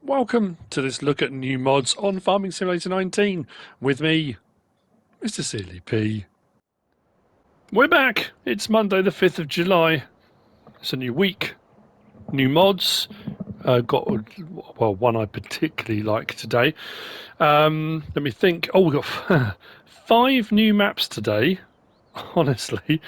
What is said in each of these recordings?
Welcome to this look at new mods on Farming Simulator 19 with me, MrSealyp. We're back! It's Monday the 5th of July. It's a new week, new mods. Got, well, one I particularly like today. Let me think. Oh, we've got 5 new maps today. Honestly,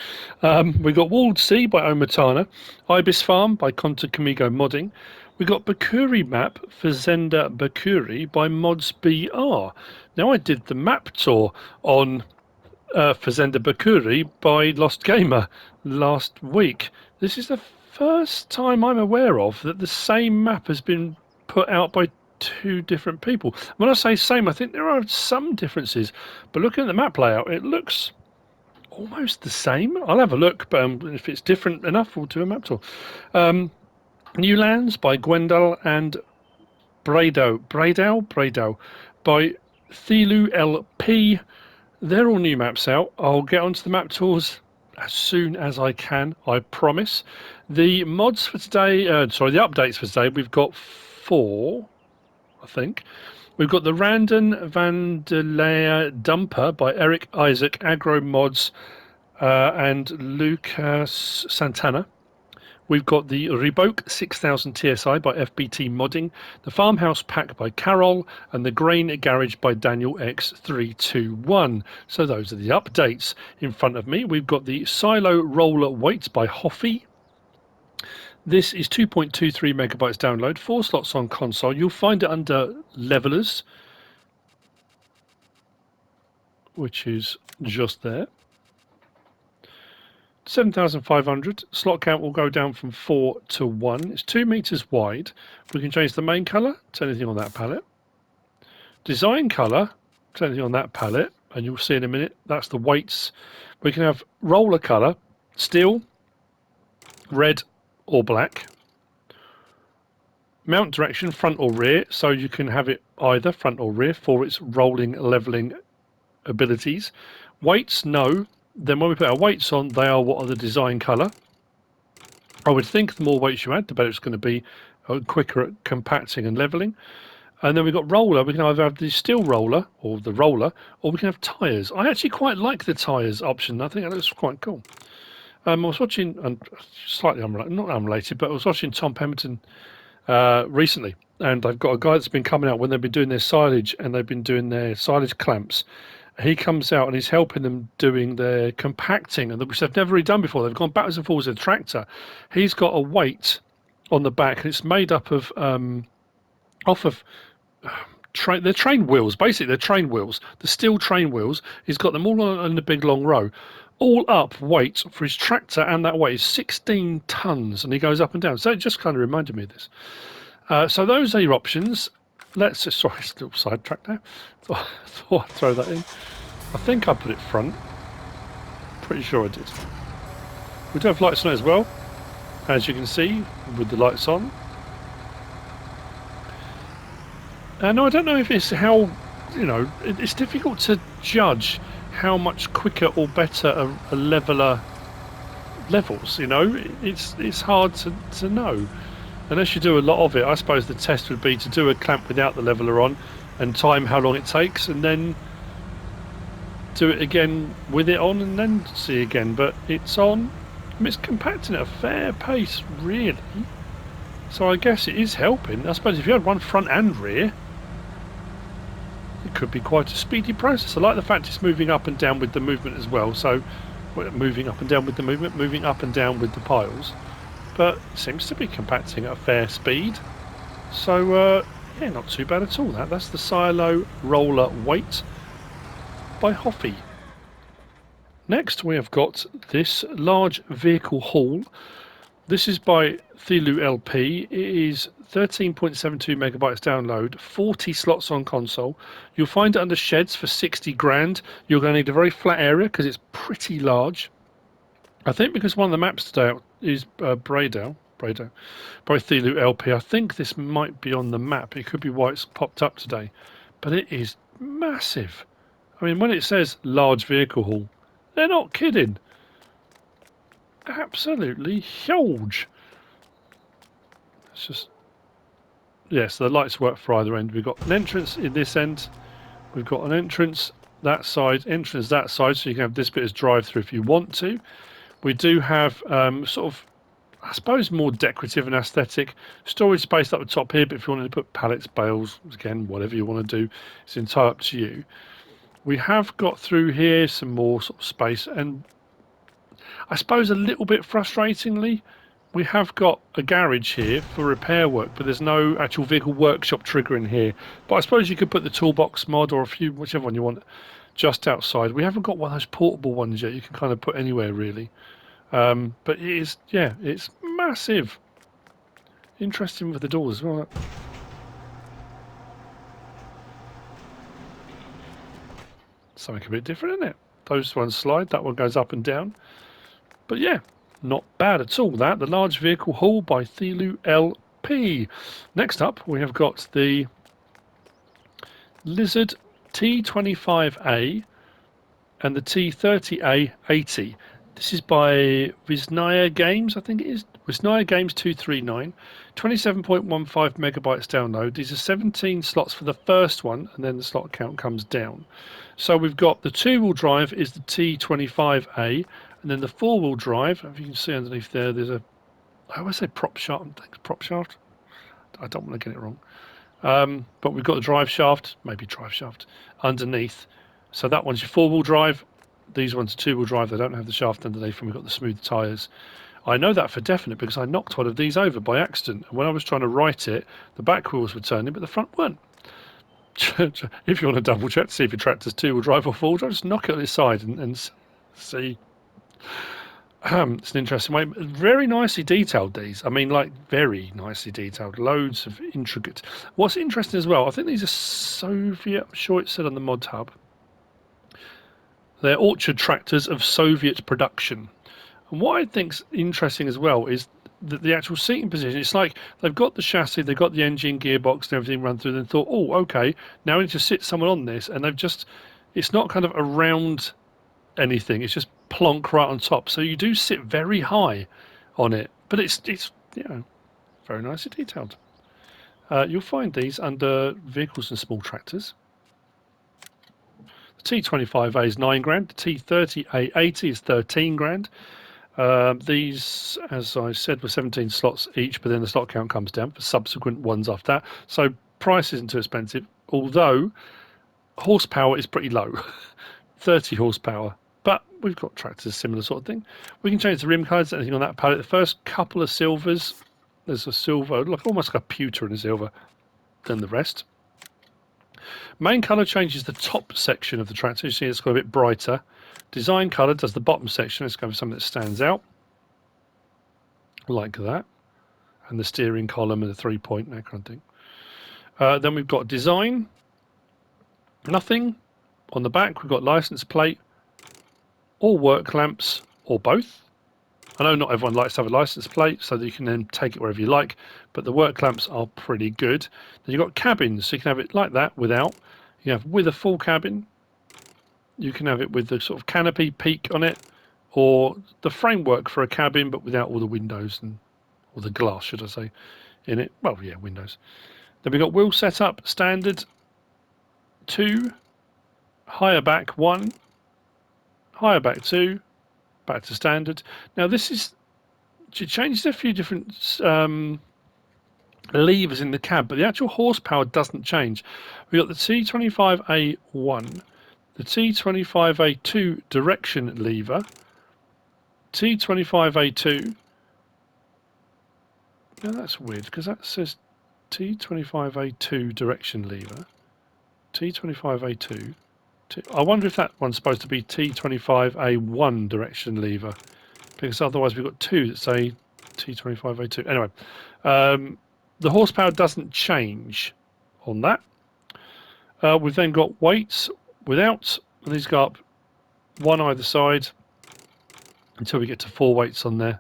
we got Walled Sea by Omatana, Ibis Farm by Conta Kamigo Modding. We got Bakuri map for Zenda Bakuri by Mods BR. Now I did the map tour on for Zenda Bakuri by Lost Gamer last week. This is the first time I'm aware of that the same map has been put out by 2 different people. When I say same, I think there are some differences, but looking at the map layout, it looks almost the same. I'll have a look, but if it's different enough, we'll do a map tour. New Lands by Gwendal and Brado by ThiluLP. They're all new maps out. I'll get onto the map tours as soon as I can, I promise. The mods for today, the updates for today, we've got 4, I think. We've got the Randon Vandelaya Dumper by Eric Isaac, Agro Mods, and Lucas Santana. We've got the Reboke 6000 TSI by FBT Modding, the Farmhouse Pack by Carol, and the Grain Garage by Daniel X321. So those are the updates. In front of me, we've got the Silo Roller Weights by HoFFi. This is 2.23 megabytes download, 4 slots on console. You'll find it under Levelers, which is just there. 7,500. Slot count will go down from 4 to 1. It's 2 meters wide. We can change the main color to anything on that palette. Design color to anything on that palette, and you'll see in a minute that's the weights. We can have roller color, steel, red or black. Mount direction, front or rear, so you can have it either front or rear for its rolling, leveling abilities. Weights, no. Then when we put our weights on, they are what are the design colour. I would think the more weights you add, the better it's going to be, quicker at compacting and levelling. And then we've got roller. We can either have the steel roller or the roller, or we can have tyres. I actually quite like the tyres option. I think that looks quite cool. I was watching, and slightly not unrelated, but I was watching Tom Pemberton recently, and I've got a guy that's been coming out when they've been doing their silage and they've been doing their silage clamps. He comes out and he's helping them doing their compacting, and which they've never really done before. They've gone backwards and forwards with a tractor. He's got a weight on the back, and it's made up of they're train wheels. Basically, they're train wheels. The steel train wheels. He's got them all on the big long row. All up weight for his tractor, and that weight is 16 tons, and he goes up and down. So it just kind of reminded me of this. So those are your options. Let's just, sorry, still sidetracked now. Thought I'd throw that in. I think I put it front. Pretty sure I did. We do have lights on it as well, as you can see, with the lights on. No, I don't know if it's how, it's difficult to judge how much quicker or better a leveler levels, It's hard to know. Unless you do a lot of it, I suppose the test would be to do a clamp without the leveler on and time how long it takes, and then do it again with it on and then see again. But it's on. It's compacting at a fair pace, really. So I guess it is helping. I suppose if you had one front and rear, it could be quite a speedy process. I like the fact it's moving up and down with the movement as well. So moving up and down with the movement, moving up and down with the piles. But it seems to be compacting at a fair speed. So, yeah, not too bad at all. That's the Silo Roller Weight by HoFFi. Next, we have got this large vehicle haul. This is by ThiluLP. It is 13.72 megabytes download, 40 slots on console. You'll find it under sheds for 60 grand. You're going to need a very flat area because it's pretty large. I think because one of the maps today is Brado by ThiluLP. I think this might be on the map. It could be why it's popped up today. But it is massive. I mean, when it says large vehicle haul, they're not kidding. Absolutely huge. Let's just yes, the lights work for either end. We've got an entrance in this end. We've got an entrance that side, entrance that side, so you can have this bit as drive-through if you want to. We do have sort of, I suppose, more decorative and aesthetic storage space up the top here, but if you wanted to put pallets, bales, again, whatever you want to do, it's entirely up to you. We have got through here some more sort of space, and I suppose a little bit frustratingly, we have got a garage here for repair work, but there's no actual vehicle workshop trigger in here. But I suppose you could put the toolbox mod or a few, whichever one you want, just outside. We haven't got one of those portable ones yet. You can kind of put anywhere really. But it is, yeah, it's massive. Interesting with the doors as well. Something a bit different, isn't it? Those ones slide, that one goes up and down. But yeah, not bad at all. That the large vehicle haul by ThiluLP. Next up, we have got the Lizard T25A and the T30A80. This is by Visnaya Games, I think it is. Visnaya Games 239, 27.15 megabytes download. These are 17 slots for the first one, and then the slot count comes down. So we've got the two-wheel drive is the T25A, and then the four-wheel drive, if you can see underneath there, there's a, I always say prop shaft. I don't want to get it wrong. But we've got the drive shaft, maybe drive shaft, underneath. So that one's your four-wheel drive. These ones are two-wheel drive. They don't have the shaft underneath, and we've got the smooth tyres. I know that for definite because I knocked one of these over by accident. And when I was trying to right it, the back wheels were turning, but the front weren't. If you want to double check to see if your tractor's two-wheel drive or four-wheel drive, just knock it on its side and see. It's an interesting way. Very nicely detailed, these. I mean, like, very nicely detailed. Loads of intricate. What's interesting as well, I think these are Soviet, I'm sure it said on the mod hub. They're orchard tractors of Soviet production. And what I think's interesting as well is that the actual seating position, it's like they've got the chassis, they've got the engine, gearbox and everything run through, and thought, oh, okay, now we need to sit someone on this. And they've just, it's not kind of around anything, it's just plonk right on top. So you do sit very high on it, but it's you know, very nicely detailed. You'll find these under vehicles and small tractors. The T25A is 9 grand, the T30A80 is 13 grand. These, as I said, were 17 slots each, but then the slot count comes down for subsequent ones after that. So price isn't too expensive, although horsepower is pretty low, 30 horsepower. But we've got tractors, similar sort of thing. We can change the rim colours, anything on that palette. The first couple of silvers, there's a silver, like almost like a pewter and a silver, than the rest. Main colour changes the top section of the tractor. You see it's got a bit brighter. Design colour does the bottom section. Let's go for something that stands out. Like that. And the steering column and the 3-point, that kind of thing. Then we've got design. Nothing. On the back we've got license plate. Or work lamps. Or both. I know not everyone likes to have a license plate, so that you can then take it wherever you like. But the work lamps are pretty good. Then you've got cabins. So you can have it like that without. You have with a full cabin. You can have it with the sort of canopy peak on it, or the framework for a cabin, but without all the windows and or the glass, should I say, in it. Well, yeah, windows. Then we've got wheel setup, standard 2, higher back 1, higher back 2, back to standard. Now this is, it changes a few different levers in the cab, but the actual horsepower doesn't change. We've got the T25A1, the T25A2 direction lever, T25A2. Now that's weird because that says T25A2 direction lever, T25A2. I wonder if that one's supposed to be T25A1 direction lever, because otherwise we've got two that say T25A2. Anyway, the horsepower doesn't change on that. We've then got weights without, and these go up one either side until we get to 4 weights on there.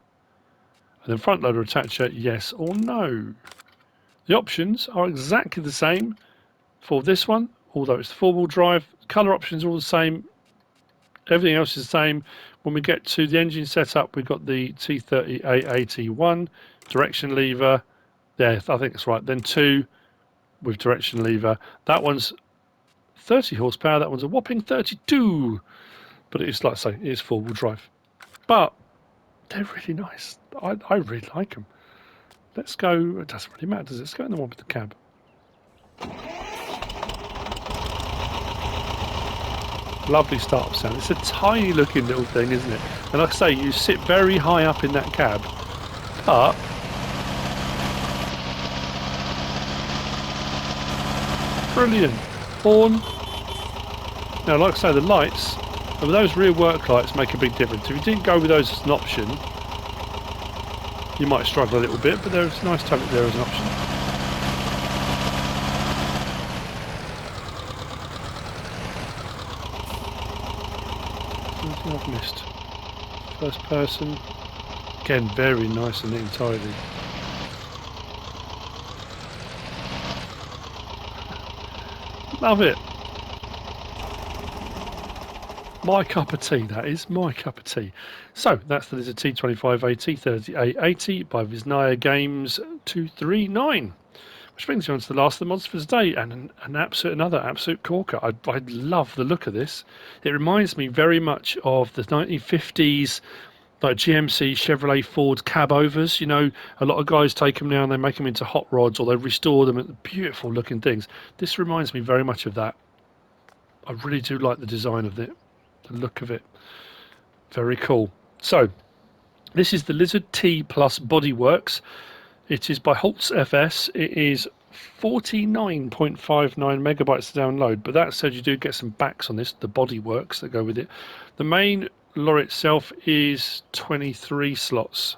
And then front loader attacher, yes or no. The options are exactly the same for this one, although it's the 4-wheel drive. Colour options are all the same. Everything else is the same. When we get to the engine setup, we've got the T30A81 direction lever. Yeah, I think that's right. Then 2 with direction lever. That one's 30 horsepower. That one's a whopping 32. But it's, like I say, it's four-wheel drive. But they're really nice. I really like them. Let's go. It doesn't really matter, does it? Let's go in the one with the cab. Lovely start-up sound. It's a tiny looking little thing, isn't it? And like I say, you sit very high up in that cab, but brilliant. Horn. Now, like I say, the lights, and those rear work lights make a big difference. If you didn't go with those as an option, you might struggle a little bit, but it's nice to have it there as an option. Anything I've missed? First person. Again, very nice and neat and tidy. Love it. My cup of tea, that is. My cup of tea. So, that's the Lizard T2580 3880 by Visnaya Games 239. Which brings you on to the last of the mods for today, and another absolute corker. I love the look of this. It reminds me very much of the 1950s, like GMC, Chevrolet, Ford cab overs. You know, a lot of guys take them now and they make them into hot rods, or they restore them at beautiful looking things. This reminds me very much of that. I really do like the design of it, the look of it. Very cool. So, this is the Lizard T Plus Bodyworks. It is by Holzs FS. It is 49.59 megabytes to download, but that said, you do get some backs on this, the Bodyworks that go with it. The main lorry itself is 23 slots.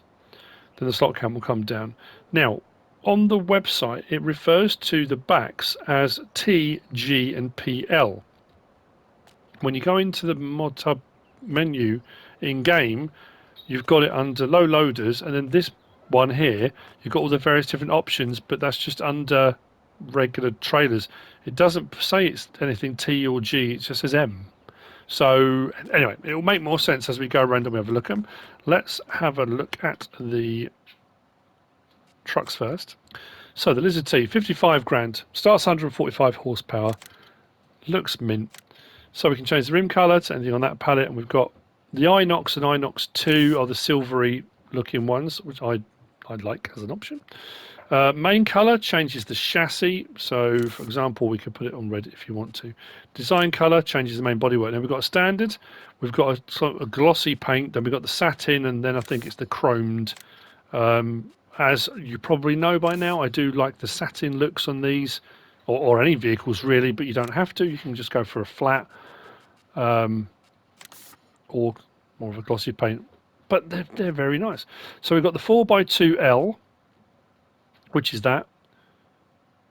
Then the slot count will come down. Now, on the website, it refers to the backs as T, G, and PL. When you go into the mod tab menu in game, you've got it under low loaders, and then this one here, you've got all the various different options, but that's just under regular trailers. It doesn't say it's anything T or G, it just says M. So anyway, it will make more sense as we go around and we have a look at them. Let's have a look at the trucks first. So the Lizard T, 55 grand, starts 145 horsepower, looks mint. So we can change the rim colour to anything on that palette, and we've got the Inox and Inox 2 are the silvery looking ones, which I'd like as an option. Main colour changes the chassis, so for example we could put it on red if you want to. Design colour changes the main bodywork. Then we've got a standard, we've got a glossy paint, then we've got the satin, and then I think it's the chromed. As you probably know by now, I do like the satin looks on these, or any vehicles really, but you don't have to. You can just go for a flat or more of a glossy paint. But they're very nice. So we've got the 4x2L, which is that.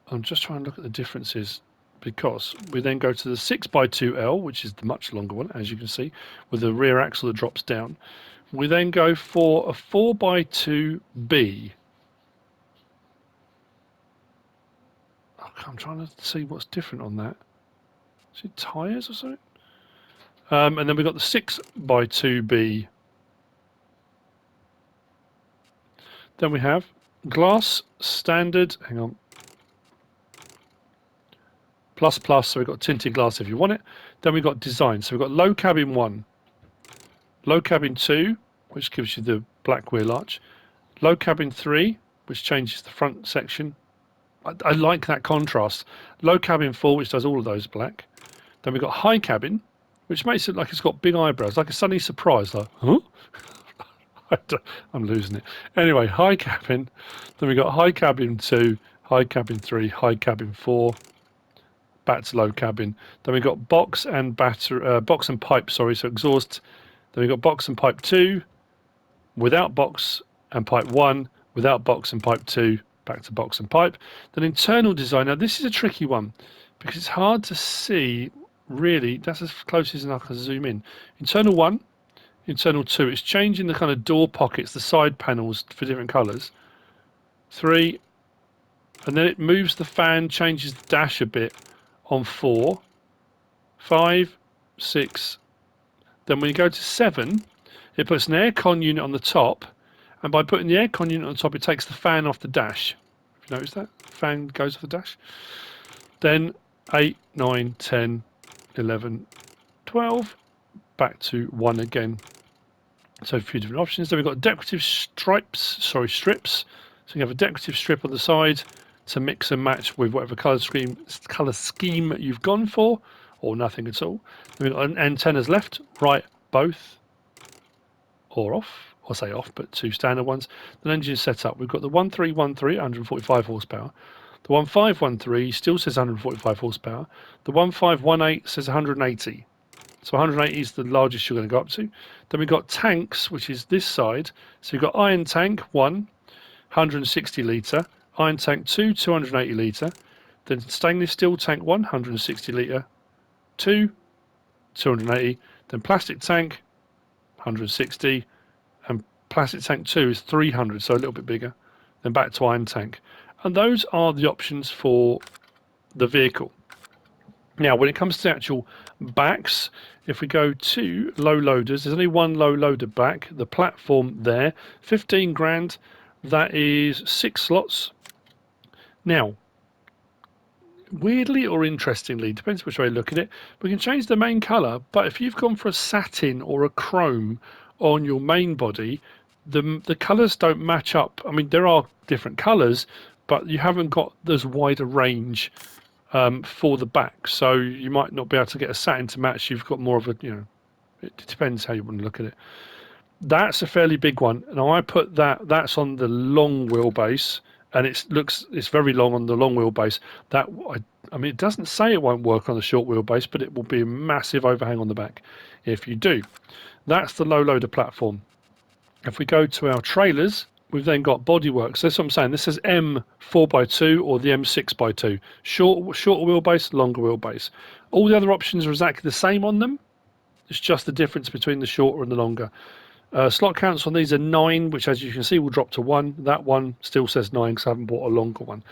I'm just trying to look at the differences, because we then go to the 6x2L, which is the much longer one, as you can see, with the rear axle that drops down. We then go for a 4x2B. I'm trying to see what's different on that. Is it tyres or something? And then we've got the 6x2B. Then we have glass, standard, hang on, plus, so we've got tinted glass if you want it. Then we've got design, so we've got low cabin 1, low cabin 2, which gives you the black wheel arch, low cabin 3, which changes the front section. I like that contrast. Low cabin 4, which does all of those black. Then we've got high cabin, which makes it like it's got big eyebrows, like a sunny surprise, like, huh? I'm losing it. Anyway, high cabin. Then we got high cabin 2, high cabin 3, high cabin 4. Back to low cabin. Then we got box and box and pipe. Sorry, so exhaust. Then we got box and pipe 2, without box and pipe 1, without box and pipe 2. Back to box and pipe. Then internal design. Now this is a tricky one because it's hard to see. Really, that's as close as I can zoom in. Internal 1. Internal 2, it's changing the kind of door pockets, the side panels for different colours. 3, and then it moves the fan, changes the dash a bit on 4. 5, 6. Then when you go to 7, it puts an aircon unit on the top, and by putting the aircon unit on top, it takes the fan off the dash. If you notice that fan goes off the dash. Then 8, 9, 10, 11, 12, back to 1 again. So a few different options. Then we've got decorative strips. So you have a decorative strip on the side to mix and match with whatever colour scheme you've gone for, or nothing at all. Then we've got antennas left, right, both, or off. I'll say off, but 2 standard ones. Then engine setup. We've got the 1313, 145 horsepower. The 1513 still says 145 horsepower. The 1518 says 180. So 180 is the largest you're going to go up to. Then we've got tanks, which is this side. So you've got iron tank 1, 160 litre. Iron tank 2, 280 litre. Then stainless steel tank 1, 160 litre. 2, 280. Then plastic tank 160. And plastic tank 2 is 300, so a little bit bigger. Then back to iron tank. And those are the options for the vehicle. Now, when it comes to actual backs, if we go to low loaders, there's only one low loader back. The platform there, 15 grand, that is 6 slots. Now, weirdly or interestingly, depends which way you look at it, we can change the main colour, but if you've gone for a satin or a chrome on your main body, the colours don't match up. I mean, there are different colours, but you haven't got as wide a range for the back, so you might not be able to get a satin to match. You've got more of a, it depends how you want to look at it. That's a fairly big one. Now I put that's on the long wheelbase, and it's very long on the long wheelbase. I mean, it doesn't say it won't work on the short wheelbase, but it will be a massive overhang on the back if you do. That's the low loader platform. If we go to our trailers, we've then got Bodyworks. That's what I'm saying. This is M 4x2 or the M 6x2. Shorter wheelbase, longer wheelbase. All the other options are exactly the same on them. It's just the difference between the shorter and the longer. Slot counts on these are 9, which as you can see will drop to 1. That one still says 9 because I haven't bought a longer one.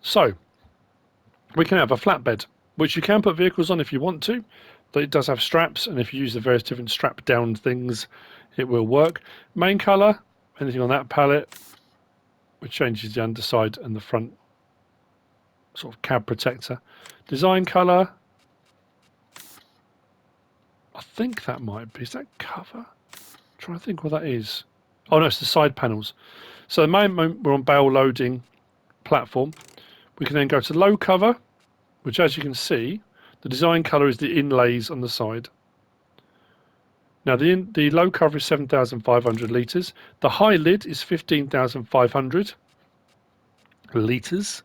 So we can have a flatbed, which you can put vehicles on if you want to. But it does have straps, and if you use the various different strap down things, it will work. Main colour, anything on that palette, which changes the underside and the front sort of cab protector. Design colour, I think that might be, is that cover? I'm trying to think what that is. Oh no, it's the side panels. So at the moment we're on bale loading platform. We can then go to low cover, which as you can see, the design colour is the inlays on the side. Now the low cover is 7,500 litres. The high lid is 15,500 litres.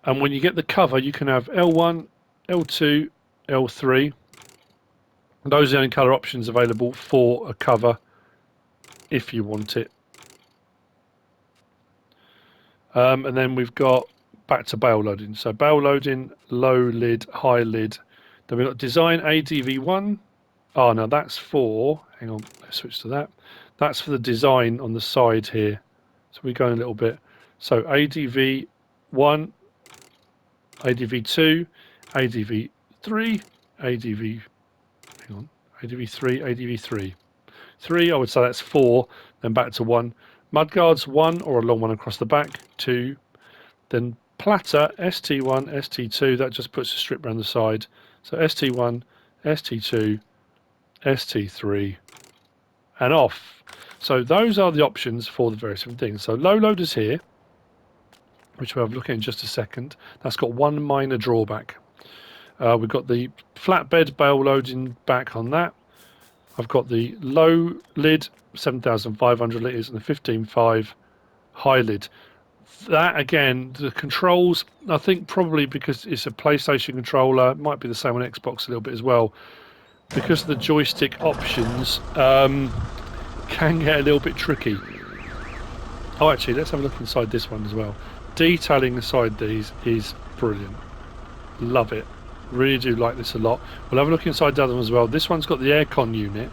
And when you get the cover, you can have L1, L2, L3. Those are the only colour options available for a cover if you want it. And then we've got back to bale loading. So bale loading, low lid, high lid. Then we've got design ADV1. Oh, no, that's for, hang on, let's switch to that. That's for the design on the side here. So we go a little bit. So ADV1, ADV2, ADV3, ADV3, ADV3. 3, I would say that's 4, then back to 1. Mudguards 1 or a long one across the back, 2. Then platter, ST1, ST2, that just puts a strip around the side. So ST1, ST2, ST3, and off. So those are the options for the various different things. So low loaders here, which we'll have a look at in just a second. That's got one minor drawback. We've got the flatbed bale loading back on that. I've got the low lid, 7,500 litres, and the 15.5 high lid. That again, the controls, I think probably because it's a PlayStation controller, it might be the same on Xbox a little bit as well. Because of the joystick options, can get a little bit tricky. Oh, actually, let's have a look inside this one as well. Detailing inside these is brilliant. Love it. Really do like this a lot. We'll have a look inside the other one as well. This one's got the aircon unit.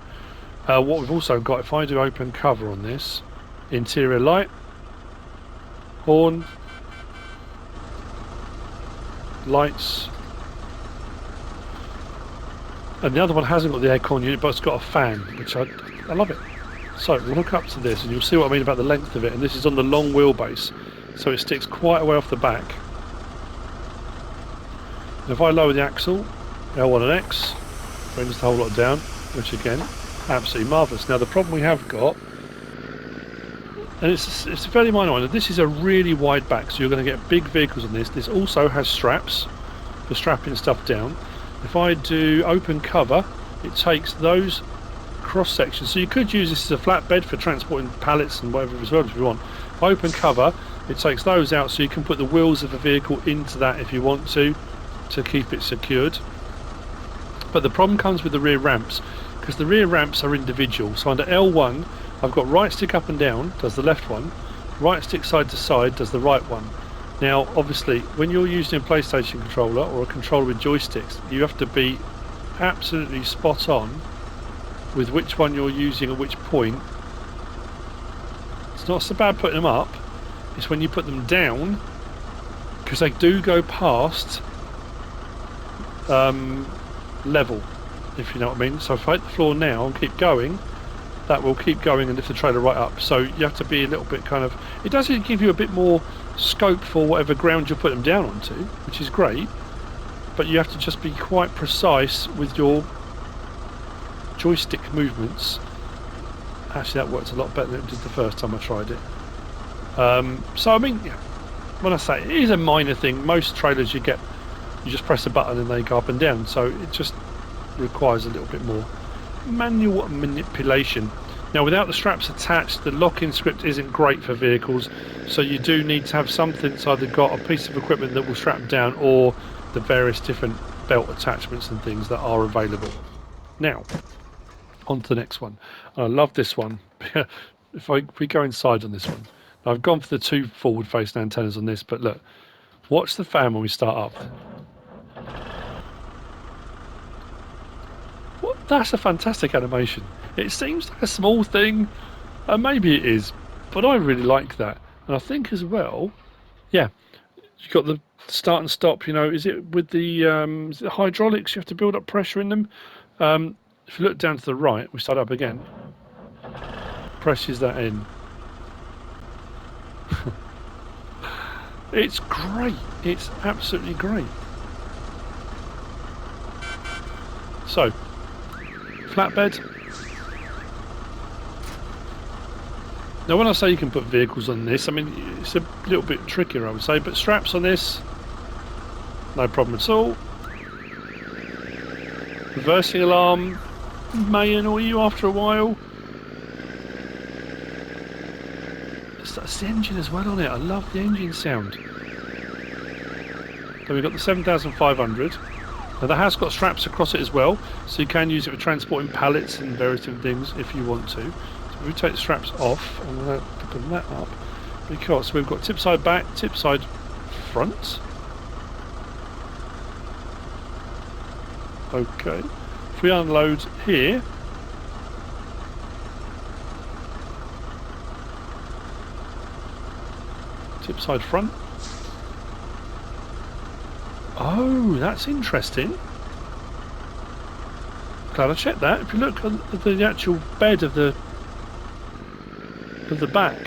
What we've also got, if I do open cover on this, interior light, horn, lights, and the other one hasn't got the aircon unit, but it's got a fan, which I love it. So we'll hook up to this and you'll see what I mean about the length of it. And this is on the long wheelbase. so it sticks quite a way off the back. And if I lower the axle, L1 and X, brings the whole lot down, which again, absolutely marvellous. Now the problem we have got, and it's a fairly minor one, this is a really wide back, so you're going to get big vehicles on this. This also has straps for strapping stuff down. If I do open cover, it takes those cross sections, so you could use this as a flatbed for transporting pallets and whatever as well if you want. If I open cover, it takes those out, so you can put the wheels of a vehicle into that if you want to keep it secured. But the problem comes with the rear ramps, because the rear ramps are individual. So under L1 I've got right stick up and down, does the left one, right stick side to side does the right one. Now obviously when you're using a PlayStation controller or a controller with joysticks, you have to be absolutely spot on with which one you're using at which point. It's not so bad putting them up, it's when you put them down, because they do go past level, if you know what I mean. So if I hit the floor now and keep going, that will keep going and lift the trailer right up. So you have to be a little bit kind of, it does give you a bit more scope for whatever ground you put them down onto, which is great, but you have to just be quite precise with your joystick movements. Actually that worked a lot better than it did the first time I tried it. So I mean, when I say it is a minor thing, most trailers you just press a button and they go up and down, so it just requires a little bit more manual manipulation. Now without the straps attached, the lock-in script isn't great for vehicles, so you do need to have something that's either got a piece of equipment that will strap down or the various different belt attachments and things that are available. Now on to the next one. I love this one. if we go inside on this one, I've gone for the two forward facing antennas on this, but look, watch the fan when we start up. That's a fantastic animation. It seems like a small thing, and maybe it is, but I really like that. And I think as well, yeah, you've got the start and stop, you know, is it with the is it hydraulics, you have to build up pressure in them? If you look down to the right, we start up again, presses that in. It's great, it's absolutely great. So flatbed. Now when I say you can put vehicles on this, I mean it's a little bit trickier I would say, but straps on this, no problem at all. Reversing alarm may annoy you after a while. That's the engine as well on it, I love the engine sound. Then we've got the 7500. Now that has got straps across it as well, so you can use it for transporting pallets and various different things if you want to. So if we take the straps off, I'm going to put that up, because we've got tip side back, tip side front. Okay, if we unload here, tip side front. Oh, that's interesting. Glad I checked that. If you look at the actual bed of the back,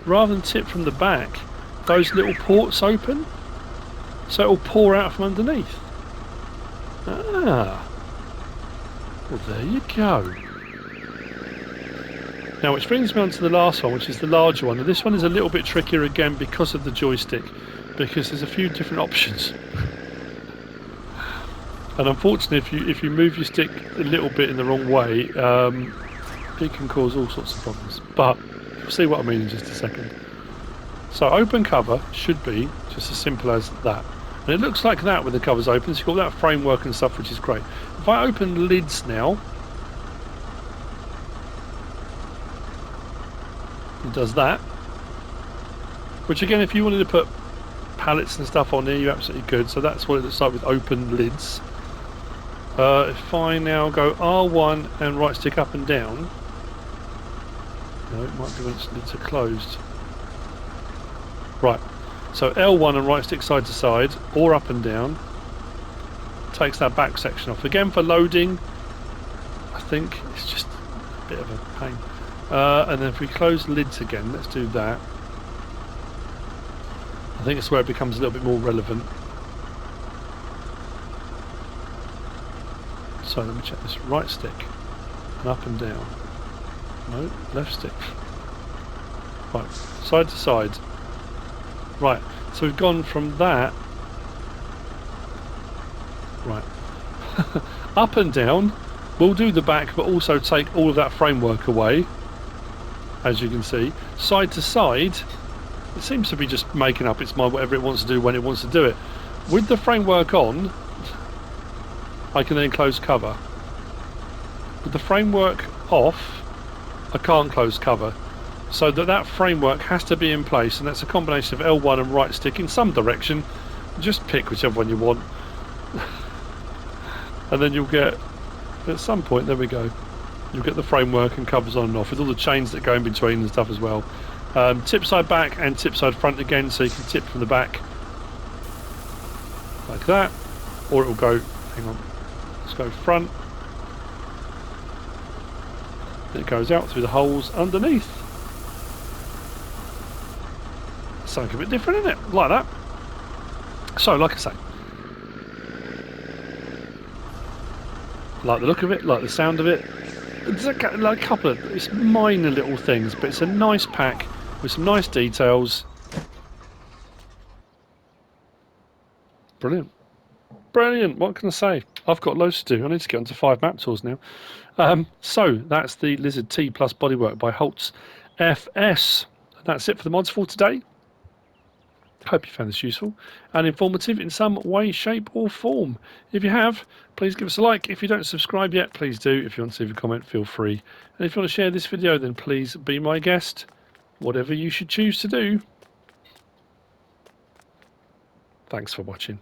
rather than tip from the back, those little ports open, so it will pour out from underneath. Ah, well there you go. Now which brings me on to the last one, which is the larger one. Now this one is a little bit trickier again because of the joystick, because there's a few different options. And unfortunately, if you move your stick a little bit in the wrong way, it can cause all sorts of problems. But you'll see what I mean in just a second. So open cover should be just as simple as that. And it looks like that with the covers open, so you've got that framework and stuff, which is great. If I open lids now, it does that. Which again, if you wanted to put pallets and stuff on there, you absolutely could. So that's what it looks like with open lids. If I now go R1 and right stick up and down, no, it might be when its lids are closed. Right, so L1 and right stick side to side, or up and down, takes that back section off. Again for loading, I think it's just a bit of a pain. And then if we close lids again, let's do that. I think it's where it becomes a little bit more relevant. So let me check this. Right stick and up and down. No, left stick. Right, side to side. Right, so we've gone from that. Right. Up and down. We'll do the back, but also take all of that framework away. As you can see. Side to side, it seems to be just making up its mind whatever it wants to do when it wants to do it. With the framework on, I can then close cover. With the framework off, I can't close cover. So that framework has to be in place, and that's a combination of L1 and right stick in some direction. Just pick whichever one you want. And then you'll get, at some point, there we go, you'll get the framework and covers on and off with all the chains that go in between and stuff as well. Tip side back and tip side front again, so you can tip from the back like that, or it will go, hang on, let's go front, it goes out through the holes underneath. Something a bit different, isn't it? Like that. So, like I say, like the look of it, like the sound of it. There's like a couple of it's minor little things, but it's a nice pack with some nice details. Brilliant. Brilliant. What can I say? I've got loads to do. I need to get onto 5 map tours now. So that's the Lizard T plus bodywork by Holzs FS. That's it for the mods for today. Hope you found this useful and informative in some way, shape or form. If you have, please give us a like. If you don't subscribe yet, please do. If you want to leave a comment, feel free. And if you want to share this video, then please be my guest. Whatever you should choose to do. Thanks for watching.